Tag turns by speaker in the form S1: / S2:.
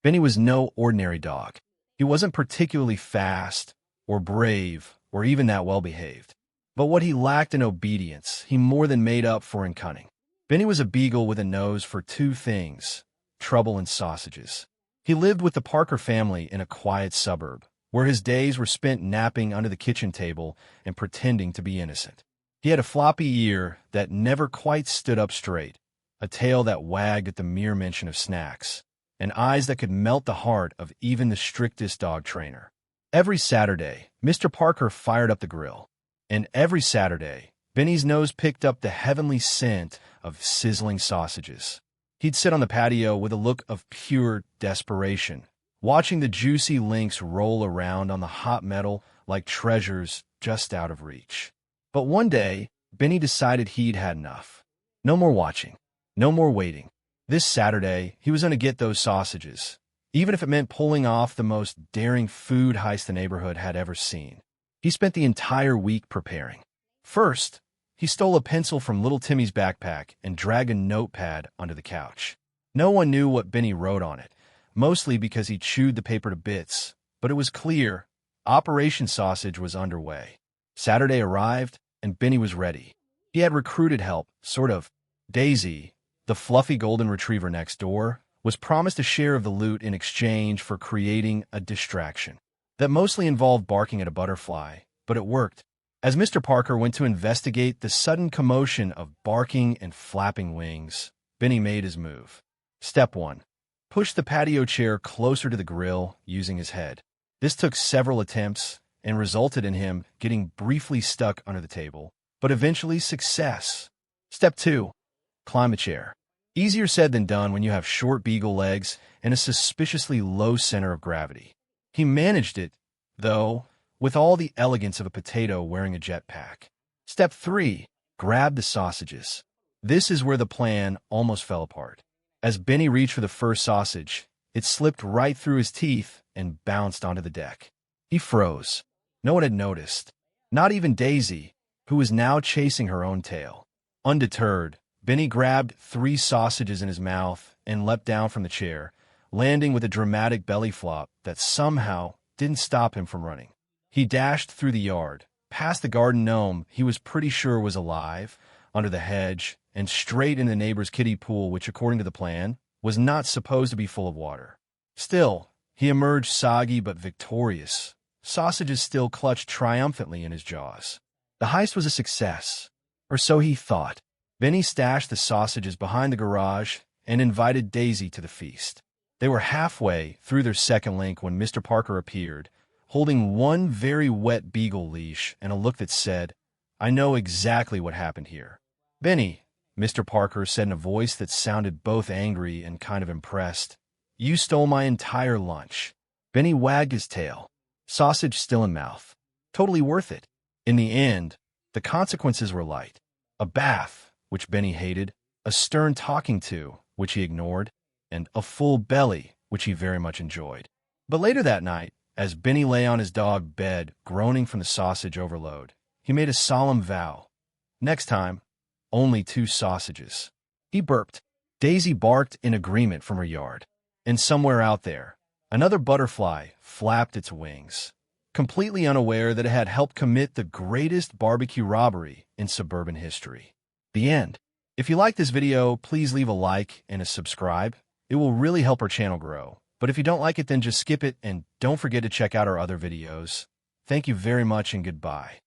S1: Benny was no ordinary dog. He wasn't particularly fast or brave or even that well-behaved. But what he lacked in obedience, he more than made up for in cunning. Benny was a beagle with a nose for two things: trouble and sausages. He lived with the Parker family in a quiet suburb, where his days were spent napping under the kitchen table and pretending to be innocent. He had a floppy ear that never quite stood up straight, a tail that wagged at the mere mention of snacks, and eyes that could melt the heart of even the strictest dog trainer. Every Saturday, Mr. Parker fired up the grill, and every Saturday, Benny's nose picked up the heavenly scent of sizzling sausages. He'd sit on the patio with a look of pure desperation, watching the juicy links roll around on the hot metal like treasures just out of reach. But one day, Benny decided he'd had enough. No more watching. No more waiting. This Saturday, he was going to get those sausages, even if it meant pulling off the most daring food heist the neighborhood had ever seen. He spent the entire week preparing. First, he stole a pencil from little Timmy's backpack and dragged a notepad onto the couch. No one knew what Benny wrote on it, mostly because he chewed the paper to bits, but it was clear Operation Sausage was underway. Saturday arrived, and Benny was ready. He had recruited help, sort of. Daisy, the fluffy golden retriever next door, was promised a share of the loot in exchange for creating a distraction. That mostly involved barking at a butterfly, but it worked. As Mr. Parker went to investigate the sudden commotion of barking and flapping wings, Benny made his move. Step 1. Push the patio chair closer to the grill using his head. This took several attempts and resulted in him getting briefly stuck under the table, but eventually success. Step 2. Climb a chair. Easier said than done when you have short beagle legs and a suspiciously low center of gravity. He managed it, though, with all the elegance of a potato wearing a jetpack. Step 3. Grab the sausages. This is where the plan almost fell apart. As Benny reached for the first sausage, it slipped right through his teeth and bounced onto the deck. He froze. No one had noticed. Not even Daisy, who was now chasing her own tail. Undeterred, Benny grabbed 3 sausages in his mouth and leapt down from the chair, landing with a dramatic belly flop that somehow didn't stop him from running. He dashed through the yard, past the garden gnome he was pretty sure was alive, under the hedge, and straight into the neighbor's kiddie pool, which, according to the plan, was not supposed to be full of water. Still, he emerged soggy but victorious, sausages still clutched triumphantly in his jaws. The heist was a success, or so he thought. Benny stashed the sausages behind the garage and invited Daisy to the feast. They were halfway through their second link when Mr. Parker appeared, holding one very wet beagle leash and a look that said, "I know exactly what happened here." "Benny," Mr. Parker said in a voice that sounded both angry and kind of impressed, "you stole my entire lunch." Benny wagged his tail, sausage still in mouth. Totally worth it. In the end, the consequences were light. A bath, which Benny hated, a stern talking to, which he ignored, and a full belly, which he very much enjoyed. But later that night, as Benny lay on his dog bed, groaning from the sausage overload, he made a solemn vow. Next time, only 2 sausages. He burped. Daisy barked in agreement from her yard. And somewhere out there, another butterfly flapped its wings, completely unaware that it had helped commit the greatest barbecue robbery in suburban history. The end. If you like this video, please leave a like and a subscribe. It will really help our channel grow. But if you don't like it, then just skip it and don't forget to check out our other videos. Thank you very much and goodbye.